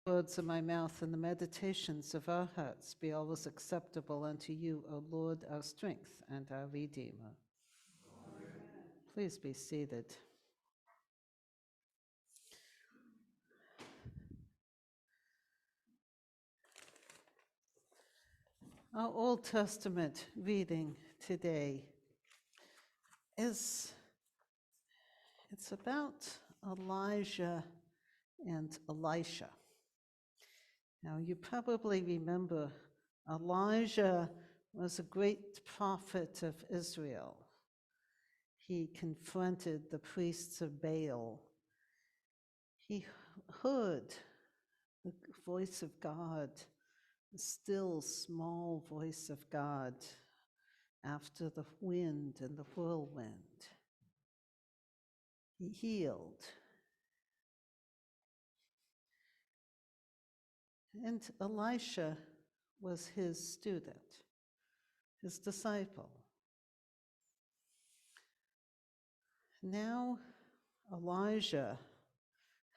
Words of my mouth and the meditations of our hearts be always acceptable unto you, O Lord, our strength and our Redeemer. Amen. Please be seated. Our Old Testament reading today it's about Elijah and Elisha. Now, you probably remember Elijah was a great prophet of Israel. He confronted the priests of Baal. He heard the voice of God, the still small voice of God after the wind and the whirlwind. He healed. And Elisha was his student, his disciple. Now Elijah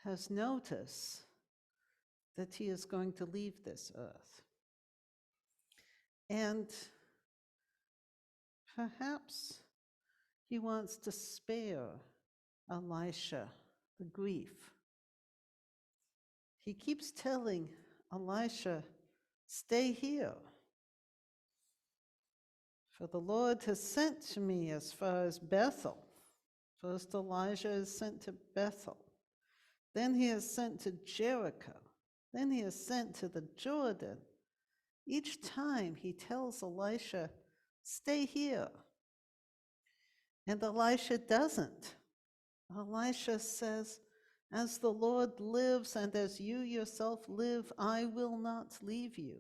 has noticed that he is going to leave this earth. And perhaps he wants to spare Elisha the grief. He keeps telling Elisha, stay here. For the Lord has sent me as far as Bethel. First Elijah is sent to Bethel. Then he is sent to Jericho. Then he is sent to the Jordan. Each time he tells Elisha, stay here. And Elisha doesn't. Elisha says, as the Lord lives and as you yourself live, I will not leave you.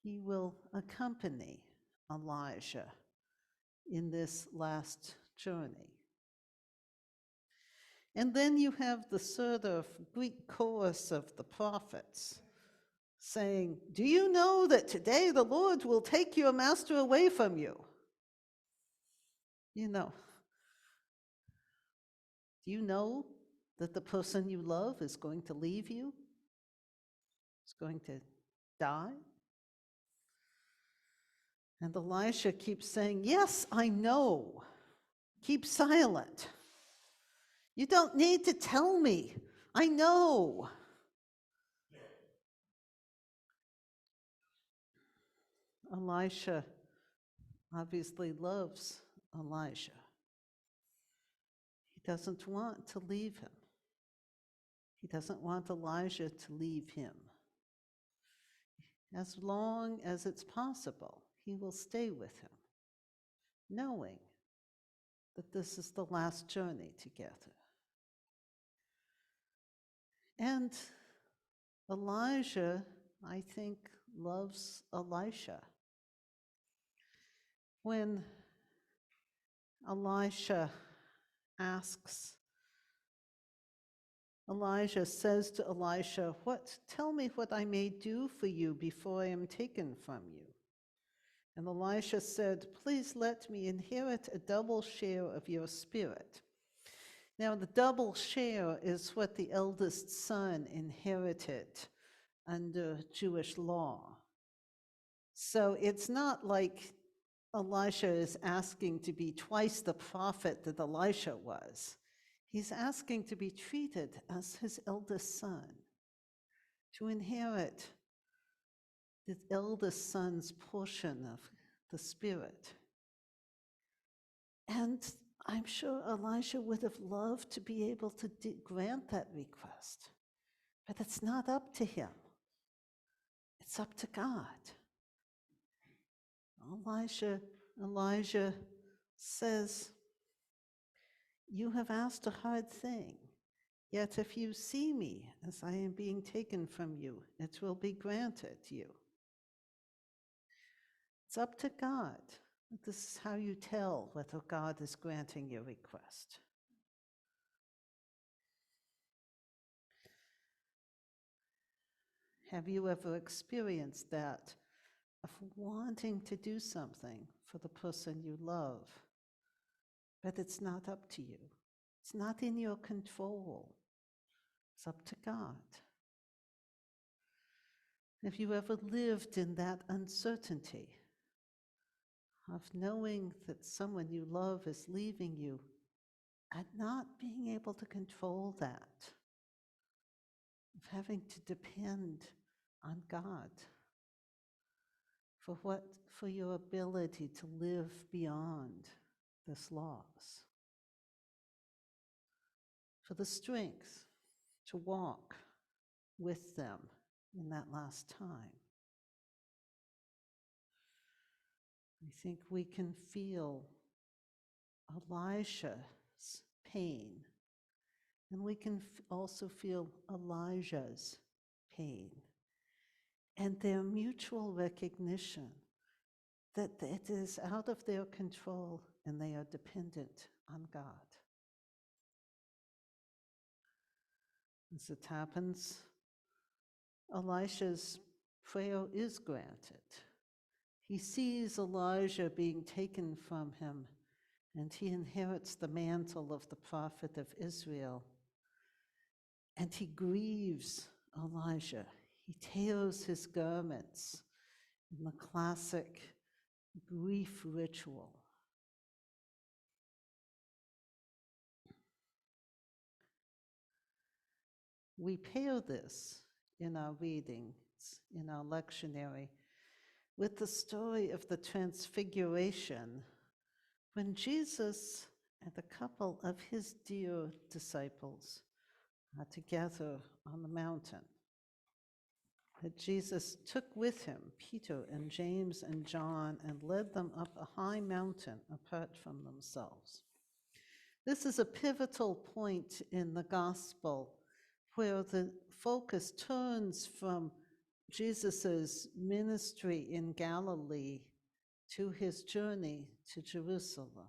He will accompany Elijah in this last journey. And then you have the sort of Greek chorus of the prophets saying, do you know that today the Lord will take your master away from you? You know. Do you know that the person you love is going to leave you? Is going to die? And Elisha keeps saying, yes, I know. Keep silent. You don't need to tell me. I know. Elisha obviously loves Elijah. He doesn't want to leave him. He doesn't want Elijah to leave him. As long as it's possible, he will stay with him, knowing that this is the last journey together. And Elijah, I think, loves Elisha. When Elijah says to Elisha, tell me what I may do for you before I am taken from you. And Elisha said, please let me inherit a double share of your spirit. Now, the double share is what the eldest son inherited under Jewish law. So it's not like Elisha is asking to be twice the prophet that Elisha was. He's asking to be treated as his eldest son, to inherit the eldest son's portion of the Spirit. And I'm sure Elisha would have loved to be able to grant that request, but it's not up to him. It's up to God. Elijah says, you have asked a hard thing, yet if you see me as I am being taken from you, it will be granted you. It's up to God. This is how you tell whether God is granting your request. Have you ever experienced that, of wanting to do something for the person you love, but it's not up to you? It's not in your control. It's up to God. Have you ever lived in that uncertainty of knowing that someone you love is leaving you and not being able to control that, of having to depend on God for your ability to live beyond this loss, for the strength to walk with them in that last time? I think we can feel Elisha's pain, and we can also feel Elijah's pain, and their mutual recognition that it is out of their control and they are dependent on God. As it happens, Elisha's prayer is granted. He sees Elijah being taken from him, and he inherits the mantle of the prophet of Israel. And he grieves Elijah. He tears his garments in the classic grief ritual. We pair this in our readings, in our lectionary, with the story of the Transfiguration, when Jesus and a couple of his dear disciples are together on the mountain. That Jesus took with him Peter and James and John and led them up a high mountain apart from themselves. This is a pivotal point in the gospel where the focus turns from Jesus's ministry in Galilee to his journey to Jerusalem.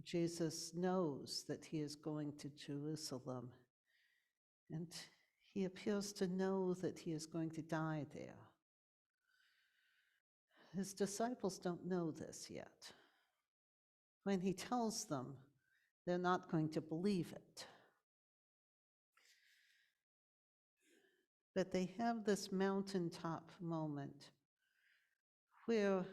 Jesus knows that he is going to Jerusalem, and he appears to know that he is going to die there. His disciples don't know this yet. When he tells them, they're not going to believe it. But they have this mountaintop moment where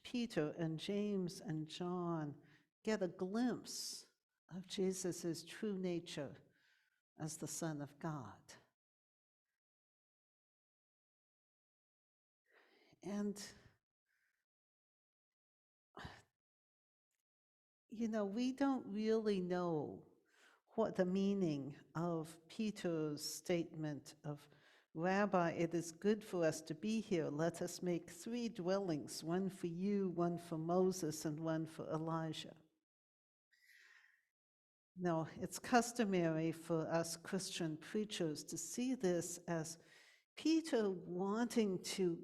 Peter and James and John get a glimpse of Jesus' true nature as the Son of God. And, we don't really know what the meaning of Peter's statement of, "Rabbi, it is good for us to be here. Let us make 3 dwellings, one for you, one for Moses, and one for Elijah." No, it's customary for us Christian preachers to see this as Peter wanting to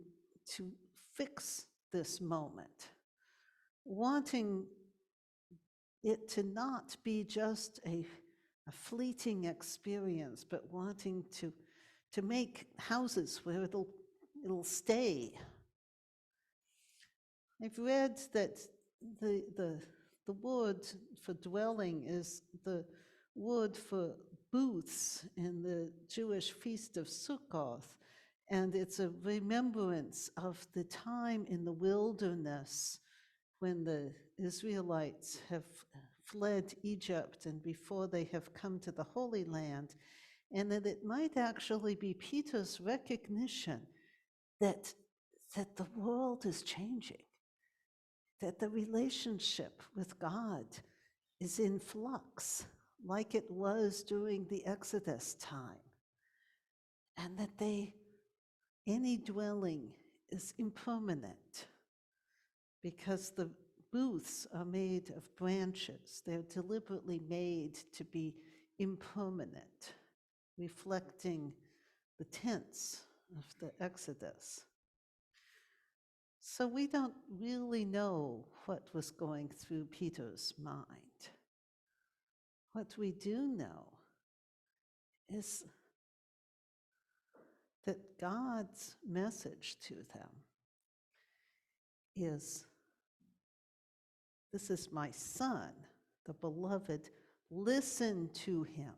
fix this moment, wanting it to not be just a fleeting experience, but wanting to make houses where it'll stay. I've read that the word for dwelling is the word for booths in the Jewish feast of Sukkot, and it's a remembrance of the time in the wilderness when the Israelites have fled Egypt and before they have come to the Holy Land, and that it might actually be Peter's recognition that the world is changing, that the relationship with God is in flux, like it was during the Exodus time, and that any dwelling is impermanent because the booths are made of branches. They're deliberately made to be impermanent, reflecting the tense of the Exodus. So we don't really know what was going through Peter's mind. What we do know is that God's message to them is, "This is my son the beloved, listen to him.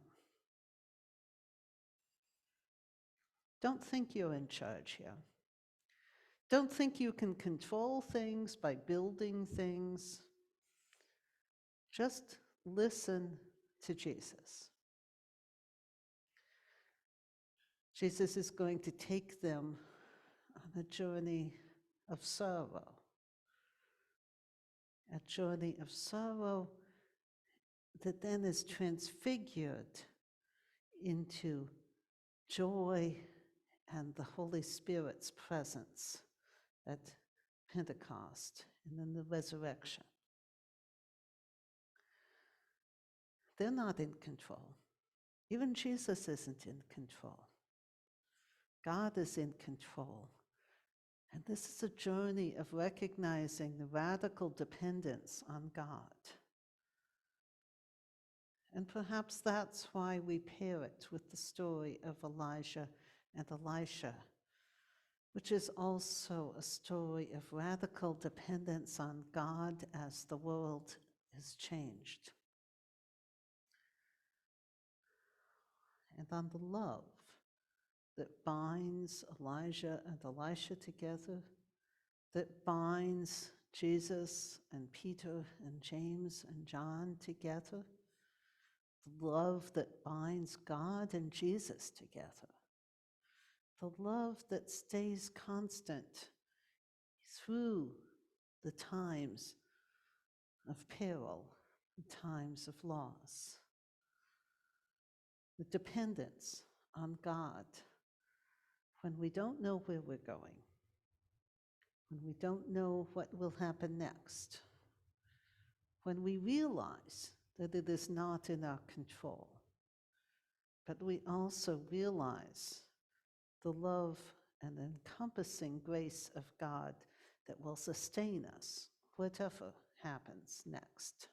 Don't think you're in charge here. Don't think you can control things by building things. Just listen to Jesus. Jesus is going to take them on a journey of sorrow. A journey of sorrow that then is transfigured into joy and the Holy Spirit's presence at Pentecost and then the resurrection. They're not in control. Even Jesus isn't in control. God is in control. And this is a journey of recognizing the radical dependence on God. And perhaps that's why we pair it with the story of Elijah and Elisha, which is also a story of radical dependence on God as the world is changed. And on the love that binds Elijah and Elisha together, that binds Jesus and Peter and James and John together, the love that binds God and Jesus together, the love that stays constant through the times of peril, the times of loss, the dependence on God when we don't know where we're going, when we don't know what will happen next, when we realize that it is not in our control, but we also realize the love and encompassing grace of God that will sustain us, whatever happens next.